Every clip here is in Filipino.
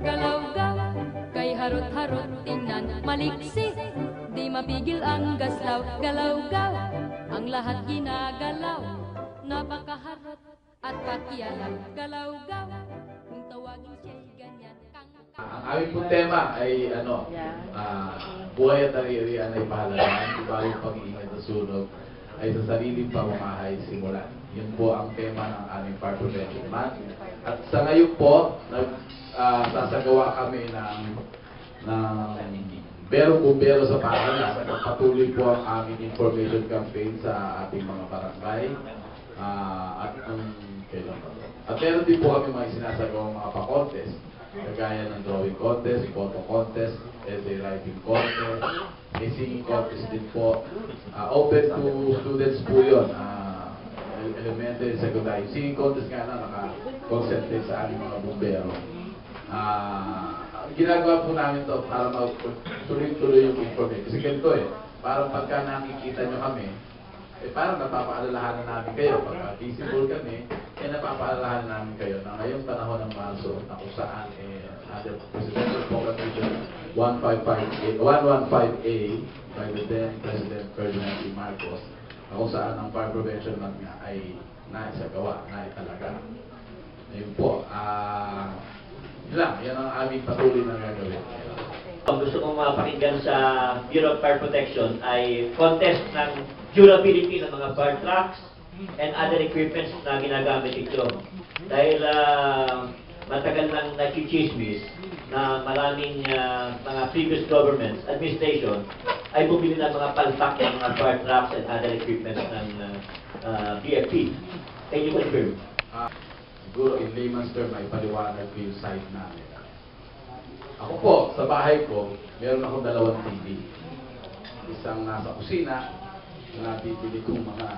Galaw-gaw, kay harot-harot tingnan, maliksi, di mapigil ang gaslaw. Galaw-gaw, ang lahat ginagalaw, napakaharot at pakialam. Galaw-gaw, kung tawagin siya'y ganyan. Ang aming pong tema ay buhay at ari-arian ay pahalagaan, ibang pag-iingat at sunog ay sa sariling pamamahay simulan. Yun po ang tema ng aming Fire Prevention Month. At sa ngayon po, sasagawa kami ng bero-bumbero sa Paranas. Patuloy po ang aming information campaign sa ating mga barangay. At meron din po kami mga sinasagawang mga pa-contest, kagaya ng drawing contest, photo contest, essay writing contest, may singing contest din po. Open to students po yun. Elementary, secondary. Singing contest nga na naka-concentrate sa aming mga bumbero. Ginagawa po namin to para tuloy-tuloy yung information. Kasi ganito parang pagka nakikita nyo kami, parang napapaalalahanan namin kayo. Pagka visible kami, napapaalalahanan namin kayo na ngayong panahon ng Marso na kung saan under Presidential Proclamation 115A by the then President Ferdinand E. Marcos, na kung saan ang Fire Prevention Month nga ay naisagawa, naitalaga. Ayun po, yan ang aming patuloy na gagawin. Ang gusto kong mapakinggan sa Bureau of Fire Protection ay contest ng durability ng mga fire trucks and other equipments na ginagamit ito. Dahil matagal nang nagchichismis na maraming mga previous governments, administration, ay bumili ng mga palpak ng mga fire trucks and other equipments ng BFP. Can you confirm? Siguro in layman's term ay paliwanag ko yung site namin. Ako po, sa bahay ko, meron akong 2 TV. Isang nasa kusina, na bibili kong mga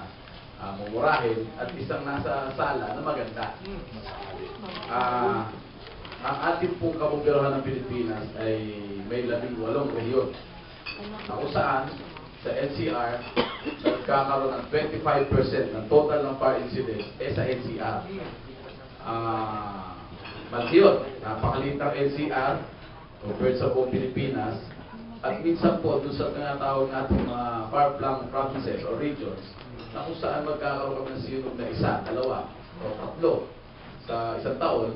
mumurahin, at isang nasa sala na maganda. Ang ating pong kabumberohan ng Pilipinas ay may 18 rehiyon. Kung saan, sa NCR, nagkakaroon ng 25% ng total ng fire incidents sa NCR. Malkiyon, napakaliit ang NCR compared sa buong Pilipinas. At minsan po, doon sa tinatawag natin mga far-flung provinces or regions, na kung saan magkakaroon kami ng sinog na 1, 2, o 3 sa isang taon,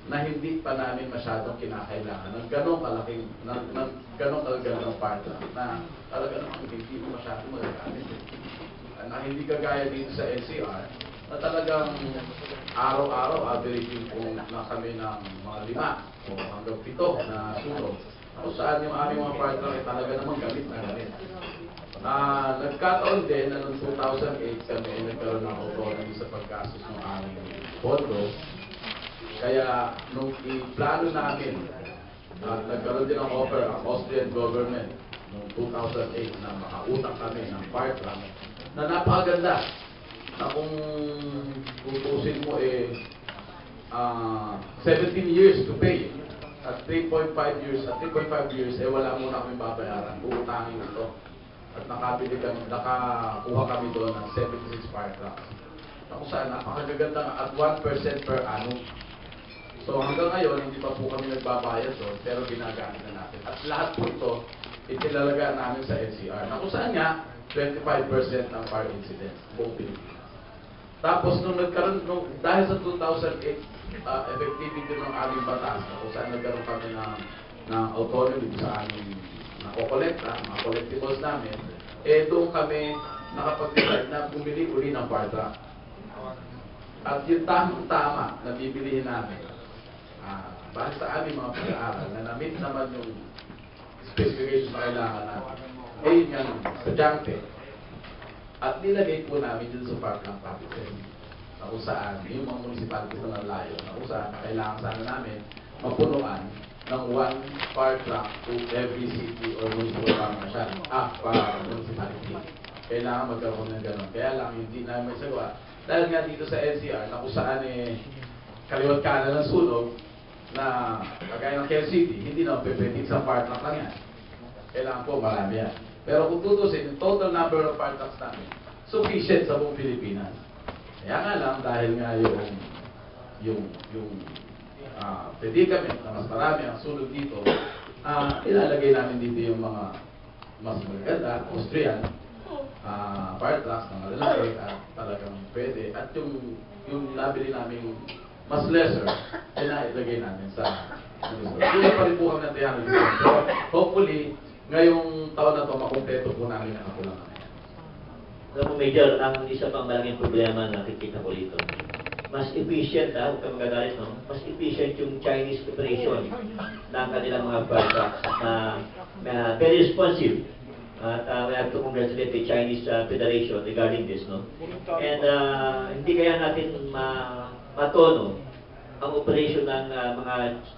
na hindi pa namin masyadong kinakailangan ng ganong kalaking, ng ganong kagandang fire truck na talaga namang hindi mo masyadong magagamit. Na hindi kagaya dito sa NCR, na talagang araw-araw, averaging po na kami ng mga 5 o hanggang 7 na sunog. Kung saan yung aming mga fire truck ay talaga namang gamit na gamit. Nagkataon din na noong 2008 kami nagkaroon ng autonomy sa paggastos ng aming pondo. Kaya nung i-plano namin, nagkaroon din ng offer ang Austrian government noong 2008 na makautang kami ng fire truck na napakaganda. Na kung tutusin mo 17 years to pay. At 3.5 years, wala muna kami babayaran. Uutangin ito. At nakakuha kami doon ng 76 fire trucks. Na kung saan, napakagaganda nga at 1% per annum. So hanggang ngayon, hindi pa po kami nagbabayad doon, pero ginagamit na natin. At lahat po ito, itinalaga namin sa NCR. Na kung saan nga, 25% ng fire incidents, buong Pilipinas. Tapos dahil sa 2008, effectivity ng aming batas, kung saan nagkaroon kami ng autonomy sa aming nakokolekta, mga collectibles namin, doon kami nakapag-decide na bumili uli ng fire truck. At yung tamang-tama na bibilihin namin, bahit sa aming mga pag-aaral, na na-meet naman yung specifications na kailangan namin, yun yung estudyante. At nilagay po namin dun sa far-flung provinces, na kung saan yung mga municipalities na nalayo, na kung saan kailangan sana namin mapunuan ng 1 fire truck to every city or municipal municipality. Kailangan magkaroon ng gano'n. Kaya lang hindi namin may sagawa. Dahil nga dito sa NCR, na kung saan kaliwat kanan ng sunog, na kagaya ng Quezon City, hindi na pwede sa fire truck lang yan. Kailangan po marami yan. Pero kung tutusin, yung total number of fire trucks namin, sufficient sa buong Pilipinas. Kaya nga lang, dahil nga yung predicament na mas marami ang sulod dito, ilalagay namin dito yung mga mas maganda, Austrian, fire trucks na malalaki at talagang pwede. At yung nabili namin mas lesser, ilagay namin sa Kulang pa rin po kami ng 300 million. Pero hopefully, ngayong taon na ito, makumpleto po namin ang kakulangan. Alam mo, Major, ang isa pang malaking problema na nakikita ko dito, mas efficient, huwag kang magagalit, no? Mas efficient yung Chinese operation ng kanilang mga fire trucks na very responsive. At we have to congratulate the Chinese Federation regarding this, no? And hindi kaya natin matono ang operation ng mga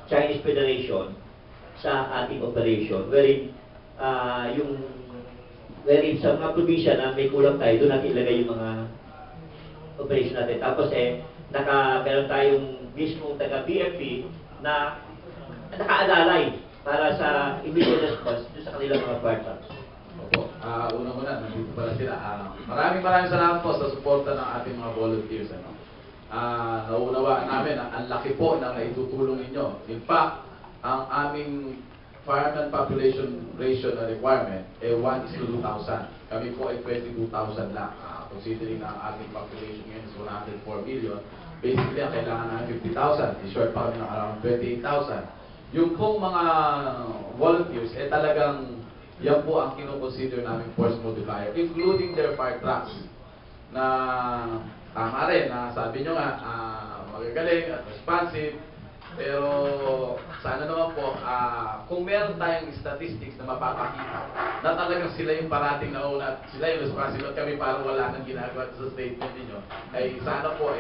Chinese Federation sa ating operation, wherein sa mga probinsya na may kulang tayo, doon natin ilagay yung mga operation natin. Tapos meron tayong mismong taga-BFP na nakaalalay para sa immediate response doon sa kanilang mga fire trucks. Opo. Unang-una, nandito pala sila. Maraming salamat po sa suporta ng ating mga volunteers. Naunawaan namin ang laki po na naitutulong ninyo. In fact, ang aming fireman population ratio na requirement 1:2,000. Kami po ay 22,000 lang. Considering na ang ating population ngayon is 104 million, basically ang kailangan namin 50,000. I-short pa kami ng around 28,000. Yung pong mga volunteers, talagang yan po ang kinoconsider namin force multiplier, including their fire trucks. Na tama rin, sabi nyo nga, magagaling at responsive, pero sana naman po, kung meron tayong statistics na mapapakita, na talagang sila yung parating nauna, at sila yung responsible, at kami parang wala nang ginagawa sa statement ninyo, ay sana po,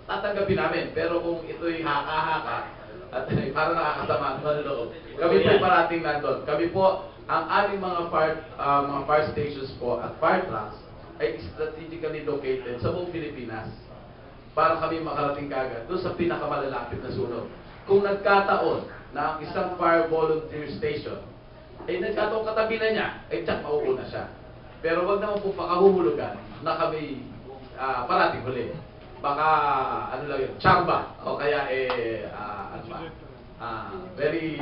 tatanggapin namin. Pero kung ito'y haka-haka, at parang nakakasama ang manloob, kami po parating nandun. Kami po, ang aming mga fire stations po at fire trucks, ay strategically located sa buong Pilipinas para kami makarating kagad doon sa pinakamalalapit na sunog. Kung nagkataon na ang isang fire volunteer station ay nagkataon katabi na niya, ay tsak mauuna siya. Pero wag naman po pakahuhulugan na kami parating huli. Baka ano lang yun, chamba o kaya very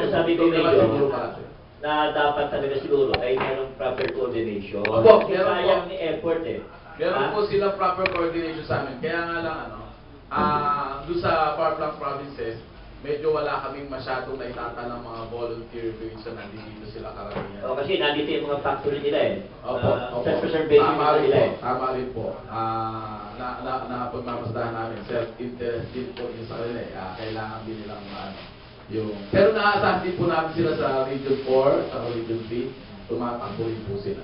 sabi ko medyo na dapat talaga siguro ay mayroong proper coordination. Opo, Kasi sayang ni effort Meron po sila proper coordination sa amin. Kaya nga lang, doon sa far-flung provinces, medyo wala kaming masyadong naitatalang mga volunteer doon sa nandito sila karamihan. O kasi nandito yung mga factory nila Opo. Self-preservation nila Tama rin po. Pagmamasdahan namin, self-interest din po yun sa kanila. Kailangan din nilang pero naasahan din po namin sila sa Region 4, sa Region 3, tumatakbo rin po sila.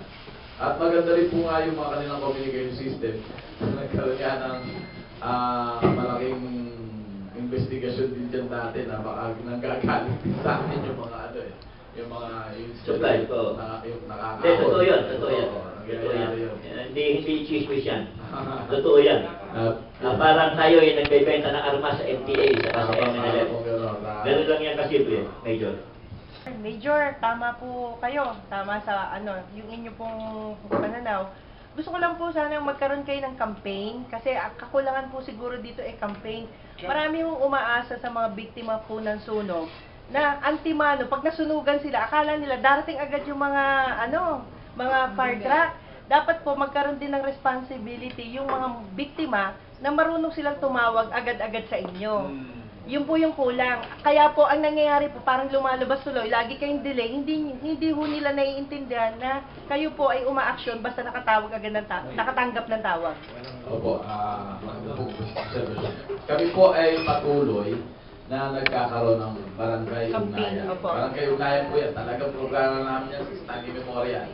At maganda rin po nga yung mga kanilang communication system. Nagkaroon nga ng malaking investigasyon din dyan dati na baka nanggagaling din sa amin yung mga yung mga supply ko. Yung nakakahon. Totoo yun. Hindi chismis yan. Totoo yan. Parang tayo ay nagbebenta ng armas sa NPA sa MNLF. Ganun lang yan kasimple, Major. Major, tama po kayo. Tama sa yung inyo pong pananaw. Gusto ko lang po sana magkaroon kayo ng campaign kasi kakulangan po siguro dito campaign. Marami yung umaasa sa mga biktima po ng sunog na antimano, pag nasunugan sila, akala nila darating agad yung mga mga fire truck. Dapat po magkaroon din ng responsibility yung mga biktima na marunong silang tumawag agad-agad sa inyo. Yun po yung kulang. Kaya po ang nangyayari po parang lumalabas tuloy, lagi kayong delay, hindi ho nila naiintindihan na kayo po ay uma-action basta nakatawag agad nakatanggap ng tawag. Opo, kami po ay patuloy na nagkakaroon ng barangay ugnayan. Barangay ugnayan po yan. Talagang programa namin yan sa Stanley Memorial.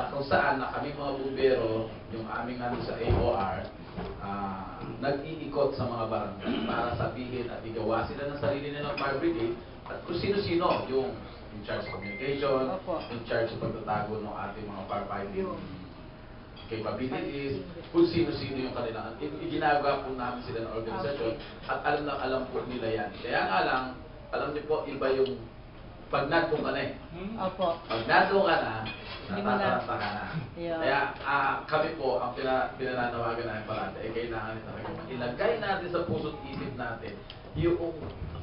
Kung saan na kami mga bumbero, yung aming sa AOR, nag-iikot sa mga barangay para sabihin at igawa sila ng sarili nilang fire brigade at kung sino-sino yung in charge of communication, in charge sa pagtatago ng ating mga firefighting capabilities, kung sino-sino yung kanilang ginagawa po namin sila ng organisasyon at alam po nila yan. Kaya nga lang, alam niyo po, iba yung pag nandun ka na Opo. Pag nandun ka na, Hindi mo na. Natataranta ka na. Yeah. Kaya kami po, ang pinananawagan namin parati, kailangan talaga ilagay natin sa puso't isip natin yung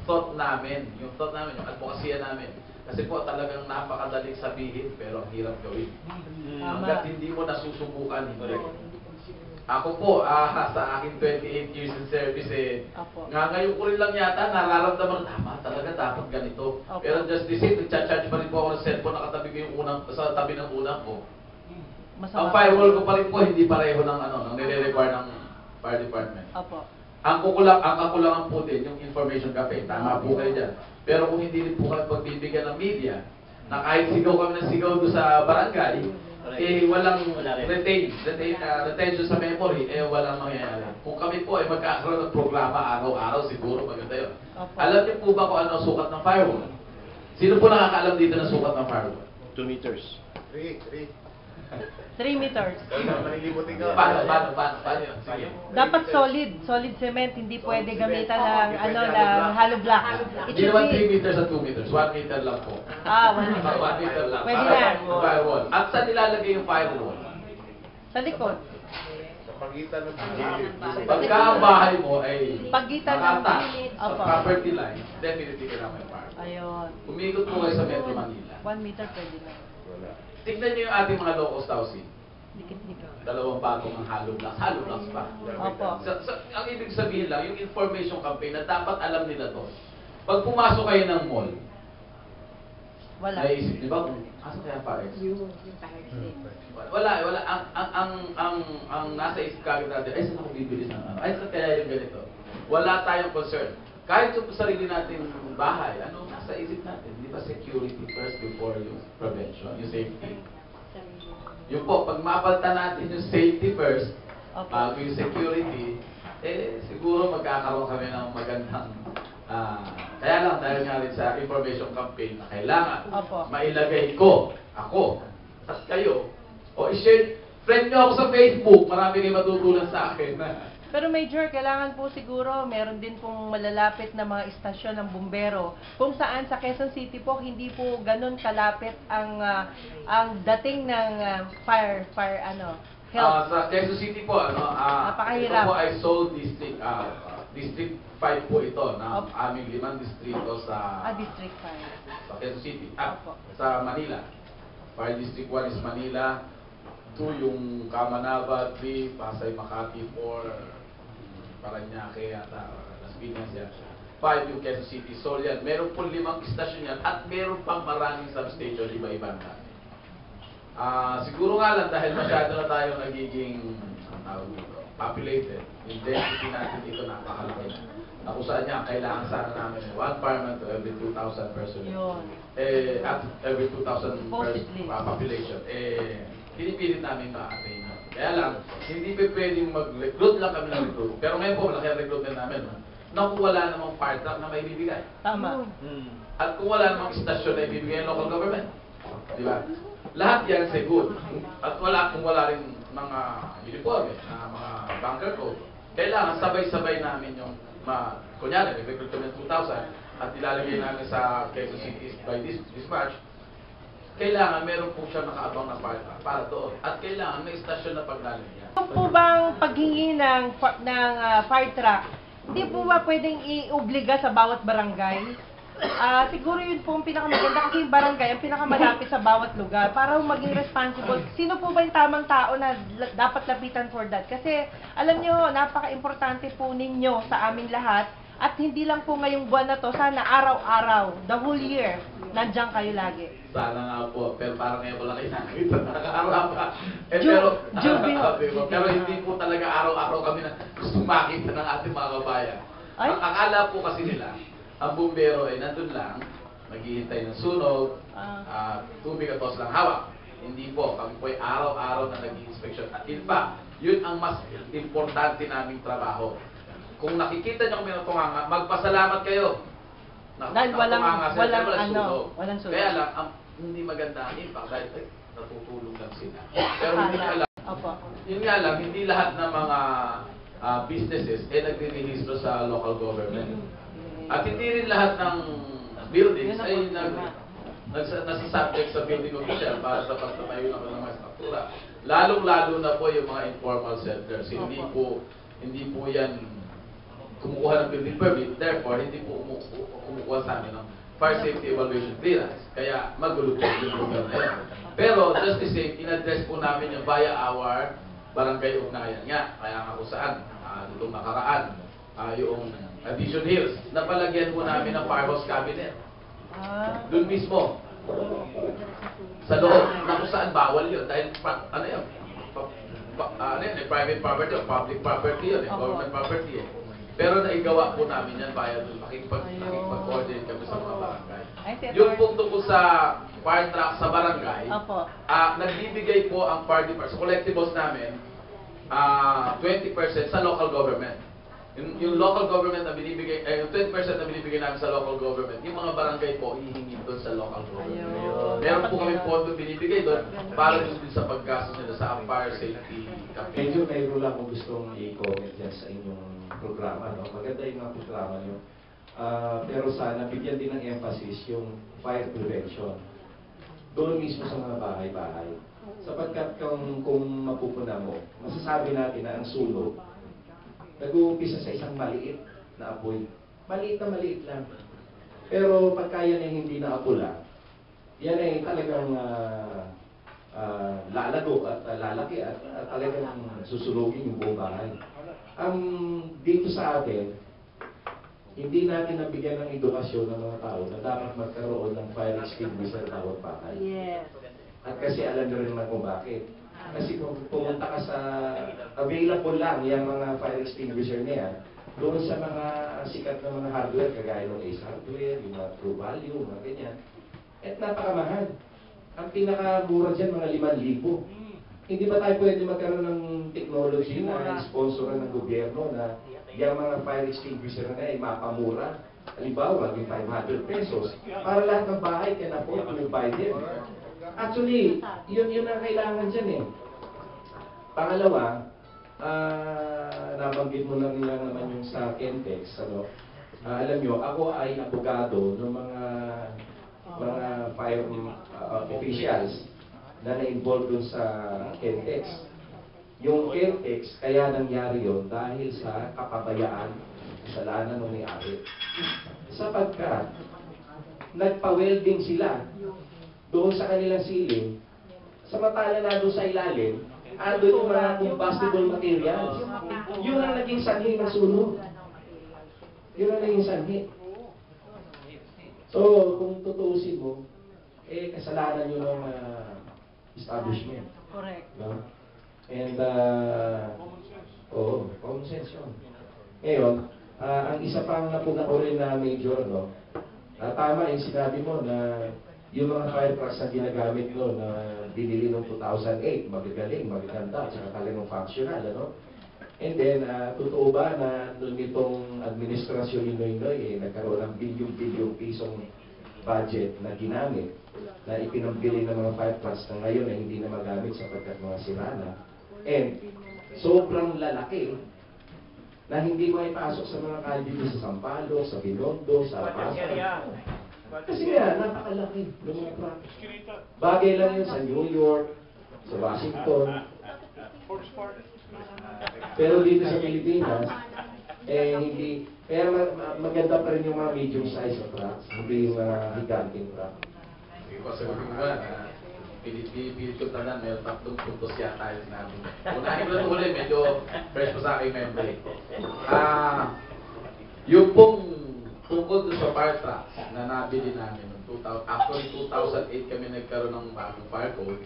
thought namin, yung advokasya namin. Kasi po talagang napakadaling sabihin, pero ang hirap gawin. Tama. Hanggat hindi mo nasusubukan, hindi. Ako po, sa aking 28 years in service, Opo. ngayon ko rin lang yata nararamdaman, tama talaga, dapat ganito. Opo. Pero just the same, nagcha-charge pa rin po ako ng cellphone, nakatabi ko yung sa tabi ng unang ko. Ang firewall ko pa rin po, hindi pareho ng ng nire-require ng fire department. Opo. Ang kakulangan po din, yung information campaign, tama po kayo dyan. Pero kung hindi rin po kayo pagbibigyan ng media, na kahit sigaw kami ng sigaw doon sa barangay, walang retention sa memory, walang mangyayari. Kung kami po ay magkakaroon ng programa araw-araw, siguro maganda yun. Opo. Alam niyo po ba kung ano ang sukat ng firewall? Sino po nakakaalam dito ng sukat ng firewall? 2 meters. 3 meters. Paano yun? Sige. Dapat solid cement, hindi pwede gamitan ng ng hollow block. It Hindi should naman 3 be meters at 2 meters. 1 meter lang po. 1 meter. 1 meter lang. Pwede Para na. yung firewall. At saan nilalagay yung firewall? Sa likod. Pagitan ng Pagka ang bahay mo ay Pagitan ng nakata gilid. sa Opo. property line, definitely kailangan may firewall. Ayun. Umikot po kayo sa Metro Manila. 1 meter pwede na. Tignan niyo yung ating mga low-cost housing. Dikit-dikit. Dalawang bagong ang hollow blocks pa. Opo. Ang ibig sabihin lang, yung information campaign na dapat alam nila to. Pag pumasok kayo ng mall, Wala. naisip, di ba? Asa kaya Parex? Wala. Ang nasa isip kagad natin, ay saan ako bibili ng ano? Ay saan kaya yung ganito? Wala tayong concern. Kahit yung sarili natin bahay, ano nasa isip natin? Di ba security first before yung prevention, yung safety? Yung po, pag mapalta natin yung safety first, Opo. bago yung security, siguro magkakaroon kami ng magandang kaya lang dahil nga rin sa information campaign na kailangan Opo. mailagay ko, ako, at kayo, o i-share, friend nyo ako sa Facebook, marami kayo matutunan sa akin. Pero Major, kailangan po siguro meron din pong malalapit na mga istasyon ng bumbero kung saan sa Quezon City po hindi po ganun kalapit ang dating ng health. Sa Quezon City po, Napakahirap. ito po ay Seoul District, District 5 po ito, na Opo. aming 5 distrito sa District 5. sa Quezon City, Opo. sa Manila. Fire District 1 is Manila, 2 yung Kamanava, 3 Pasay, Makati, 4 Paranaque, Las Piñas yan. 5 yung Quezon City. So yan, meron po 5 istasyon yan at meron pang maraming substation, iba-iba na. Siguro nga lang dahil masyado na tayo nagiging populated, yung density natin dito napakalaki na kung saan niya kailangan sana namin 1 fireman to every 2,000 personnel. Yun. At every 2,000 Supposedly. population. Pinipilit namin ma-attain. Kaya lang, hindi pa pwedeng mag-recruit lang kami ng recruit. Pero ngayon po, malaki ang recruitment namin. Na kung wala namang fire truck na may bibigay. Tama. At kung wala namang istasyon na ibibigay ng local government. Di ba? Lahat yan say good. At kung wala rin mga uniforme, na mga bunker code, kailangan sabay-sabay namin yung kunyari, nag-recruit kami ng 2,000 at ilalagay namin sa Quezon City by dispatch, kailangan meron po siya nakaabang na para doon. At kailangan may istasyon na paglalagyan. Kung po bang paghingi ng fire truck, hindi po ba pwedeng i-obliga sa bawat barangay? Siguro yun po ang pinakamaganda kasi yung barangay ang pinakamalapit sa bawat lugar para maging responsible. Sino po ba yung tamang tao na dapat lapitan for that? Kasi alam nyo, napaka-importante po ninyo sa aming lahat at hindi lang po ngayong buwan na to, sana araw-araw, the whole year, nandiyan kayo lagi. Sana nga po, pero parang ngayon ko lang kayo nakikita nakakaaraw ka. Pero hindi po talaga araw-araw kami na gusto makita ng ating mga kabayan. Ay? Ang akala po kasi nila, ang bumbero ay nandun lang, naghihintay ng sunog, tubig at tos lang hawak. Hindi po, kami po ay araw-araw na nag-i-inspection. At in fact, yun ang mas importante naming trabaho. Kung nakikita niyo kami ng tunganga, magpasalamat kayo. Dahil walang sunog. walang sunog. Kaya lang, ang hindi maganda ang impact dahil natutulog lang sila. Pero hindi nyo alam. Opo. Yun nga lang, hindi lahat ng mga businesses nagre-rehistro sa local government. At hindi rin lahat ng buildings Yun ang ay problema. nasa subject sa building official para sa pagtatayo ng mga struktura. Lalong-lalo na po yung mga informal settlers. Hindi po yan kumukuha ng building permit, therefore hindi po kumukuha sa amin ng fire safety evaluation clearance. Kaya magulo po yung program na yan. Pero just the same, in-address po namin yung via our barangay ugnayan nga. Kaya nga kung saan, itong nakaraan, yung Addition Hills, napalagyan po namin ng firehouse cabinet. Doon mismo, sa loob, na kung saan bawal yun. Dahil, ano yun, private property o public property yun, government property eh. Pero naigawa po namin yan via doon, nakikipag-coordinate kami sa mga barangay. Yung pong tungkol sa fire truck sa barangay, nagbibigay po ang fire department, sa collectibles namin, 20% sa local government. Yung local government na binibigay, yung 20% na binibigay namin sa local government, yung mga barangay po, hihingi doon sa local government. Meron po kami pondo binibigay doon para doon din sa paggastos nila sa fire safety campaign. Medyo mayroon lang kung gustong i-comment yan sa inyong programa. No? Maganda yung mga programa nyo. Pero sana bigyan din ng emphasis yung fire prevention. Doon mismo sa mga bahay-bahay. Sapagkat kung mapupuna mo, masasabi natin na ang sunog, nag-uumpisa sa isang maliit na apoy. Maliit na maliit lang. Pero pagka yan ay hindi naapula, yan ay talagang lalago at lalaki at talagang susunugin yung buong bahay. Dito sa atin, hindi natin nabigyan ng edukasyon ng mga tao na dapat magkaroon ng fire extinguisher bawat bahay. Yes. At kasi alam nyo rin naman kung bakit. Kasi kung pumunta ka sa available lang yung mga fire extinguisher niya, doon sa mga sikat na mga hardware, kagaya ng Ace Hardware, yung mga True Value, mga ganyan, at napakamahal. Ang pinakamura dyan, mga 5,000. Hindi ba tayo pwede magkaroon ng technology na sponsoran ng gobyerno na yung mga fire extinguisher na ay mapamura? Halimbawa, maging 500 pesos para lahat ng bahay can afford to buy them. Actually, yun ang kailangan dyan eh. Pangalawa, nabanggit mo lang naman yung sa Kentex, ano? Alam nyo, ako ay abogado ng mga fire officials na na-involve dun sa Kentex. Yung Kentex, kaya nangyari yun dahil sa kapabayaan, kasalanan ng may-ari. Sapagkat, nagpa-welding sila doon sa kanilang ceiling, samantala na doon sa ilalim, ando yung mga combustible materials. Yun ang naging sanhi ng sunog. Yun ang naging sanhi. So, kung tutuusin mo, kasalanan yun ng establishment. Correct. No? And, common sense yun. Ngayon, ang isa pang napuna ko rin na major, no? Tama yung sinabi mo na yung mga fire trucks na ginagamit no, na binili noong 2008, magagaling, magaganda, at saka talagang functional, ano? And then, totoo ba na noong itong administrasyon ni Noynoy, nagkaroon ng bilyong-bilyong pisong budget na ginamit, na ipinambili ng mga fire trucks na ngayon na hindi na magamit sapagkat mga sirana. And, sobrang lalaki na hindi mo ipasok sa mga kalye sa Sampalo, sa Binondo, sa Pasco. Kasi nga, napakalaki ng mga truck. Bagay lang yun sa New York, sa Washington. Pero dito sa Pilipinas, hindi. Kaya maganda pa rin yung mga medium size na trucks, hindi yung mga higanting truck. Sige po, sagutin ko ba na pinipilit ko tanan, may tatlong puntos yata yung sinabi. Unahin ko lang ulit, medyo fresh pa sa aking memory. Yung pong tungkol sa fire trucks na nabili namin noong 2008 kami nagkaroon ng bagong fire code.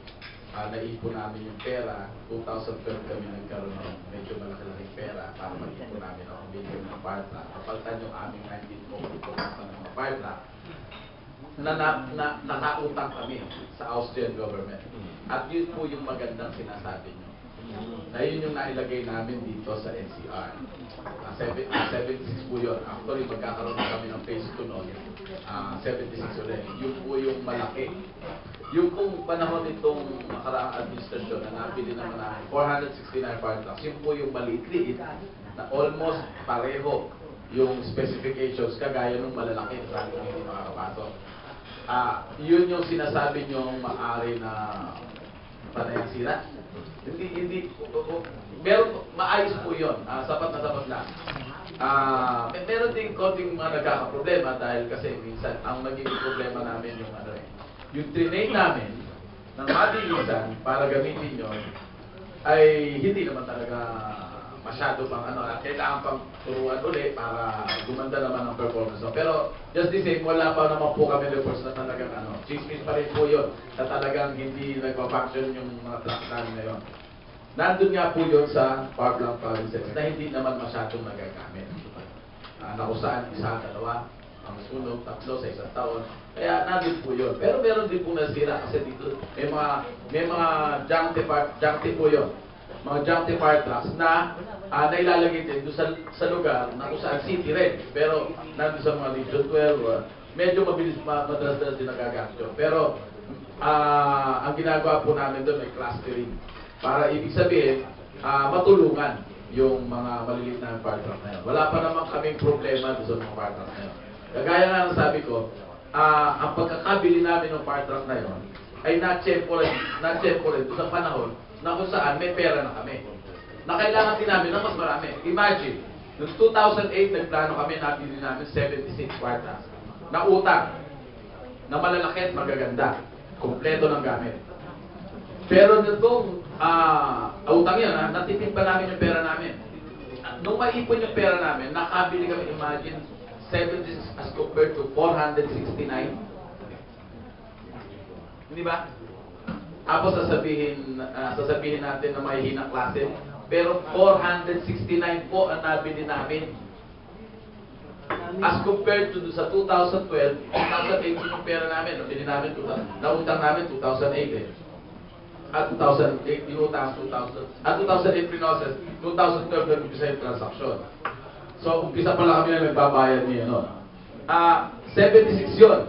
Naipon namin yung pera. 2012 kami nagkaroon ng medyo malaki-laking pera para mag-ipon namin ang billion ng fire truck. Kapaltan yung aming 19 ng mga fire truck na nakautang kami sa Austrian government. At yun po yung magandang sinasabi nyo. Na yun yung nailagay namin dito sa NCR. 76 po yun. Actually, magkakaroon na kami ng phase 2 noon. 76 ulit. Yun po yung malaki. Yung pong panahon nitong nakaraang administrasyon na nabili naman namin, 469 fire trucks, yun po yung maliit-liit na almost pareho yung specifications kagaya ng malalaki na hindi makakapasok. Yun yung sinasabi niyong maaari na panayang sira. Hindi, meron, maayos po yun. Sapat na sapat na. Meron din konting mga nagkakaproblema dahil kasi minsan ang nagiging problema namin yung train namin ng mabilisan para gamitin yun ay hindi naman talaga masyado pang kailangan pang turuan ulit para gumanda naman ang performance. Pero just the same, wala pa naman po kami reports na talagang chismis pa rin po yun na talagang hindi nagpa-function yung mga truck namin ngayon. Nandun nga po yun sa power plant provinces na hindi naman masyadong nagagamit. Na kung saan isa, dalawa, ang sunog, tatlo sa isang taon. Kaya nandun po yun. Pero meron din po nasira kasi dito may mga junk po yun. Mga junk fire trucks na nailalagay din doon sa lugar na kung saan city rin. Pero nandun sa mga Region 12, medyo madalas din nagagamit yun. Pero ang ginagawa po namin doon may clustering. Para ibig sabihin, matulungan yung mga maliliit na fire truck na yun. Wala pa naman kaming problema doon sa mga fire truck na yun. Kagaya nga ng sabi ko, ang pagkakabili namin ng fire truck na yun ay na-check ko rin doon sa panahon na kung saan may pera na kami. Na kailangan din namin ng mas marami. Imagine, noong 2008, nagplano kami, nabili namin 76 fire trucks na utang, na malalaki at magaganda, kompleto ng gamit. Pero nitong utang yan, natipid pa namin yung pera namin. Nung maipon yung pera namin, nakabili kami, imagine, 76 as compared to 469. Hindi ba? Tapos sasabihin natin na may hinang klase. Pero 469 po ang nabili namin. As compared to sa 2012, 2008 yung pera namin. Nabili namin, nautang namin 2008 eh. At 2008, inutang 2000. At 2008 pinoses, 2012 nag-umpisa yung transaksyon. So, umpisa pala kami na nagbabayad niya, 76 yun.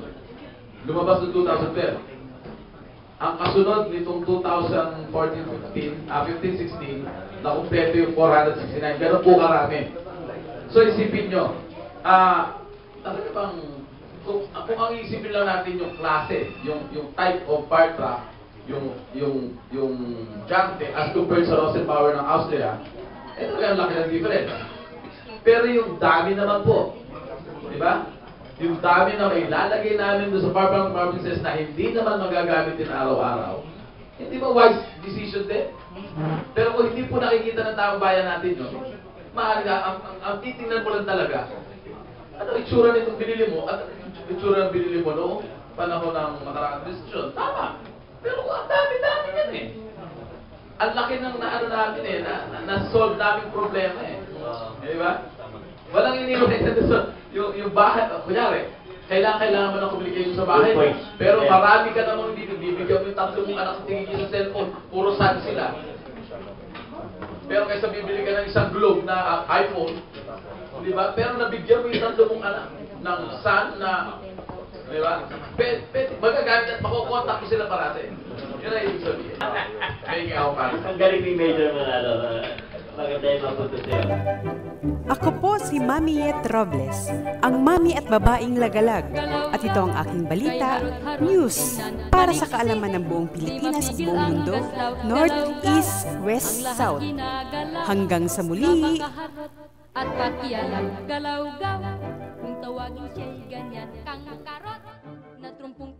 Lumabas ng 2012. Ang kasunod nitong 2014-15, 15-16, na kumpleto yung 469. Ganun po karami. So, isipin nyo, talaga bang, kung ang isipin lang natin yung klase, yung type of fire truck, yung Jante as compared sa Rosenbauer ng Austria, talagang laki ng difference. Pero yung dami naman po, di ba? Yung dami na may lalagay namin doon sa far-flung provinces na hindi naman magagamit din araw-araw, hindi ba wise decision din? Pero kung hindi po nakikita ng taong bayan natin yun, mahalaga, ang titingnan mo lang talaga, ano itsura nitong binili mo at itsura ng binili mo noong panahon ng nakaraang administrasyon. Tama. Pero ang dami-dami yan eh. Ang laki ng natin eh, na-solve naming problema eh. Di ba? Walang iniwala yung bahay, kunyari, kailangan mo ng communication sa bahay. Pero marami ka namang dito, bibigyan mo yung tatlo mong anak sa tingin sa cellphone, puro sad sila. Pero kaysa bibili ka ng isang globe na iPhone, di ba? Pero nabigyan mo yung tatlo mong anak ng son na, di ba? Magagamit at makukontak ko sila parate. Yun ang ibig sabihin. May ako para. Ang galing ni Major Manalo. Maganda yung mapunto sa'yo. Ako po si Mami Yet Robles, ang mami at babaeng lagalag. At ito ang aking balita, news, para sa kaalaman ng buong Pilipinas at buong mundo, North, East, West, South. Hanggang sa muli! At pakialam, galaw-gaw, kung tawagin siya'y ganyan, kang karot, na trumpong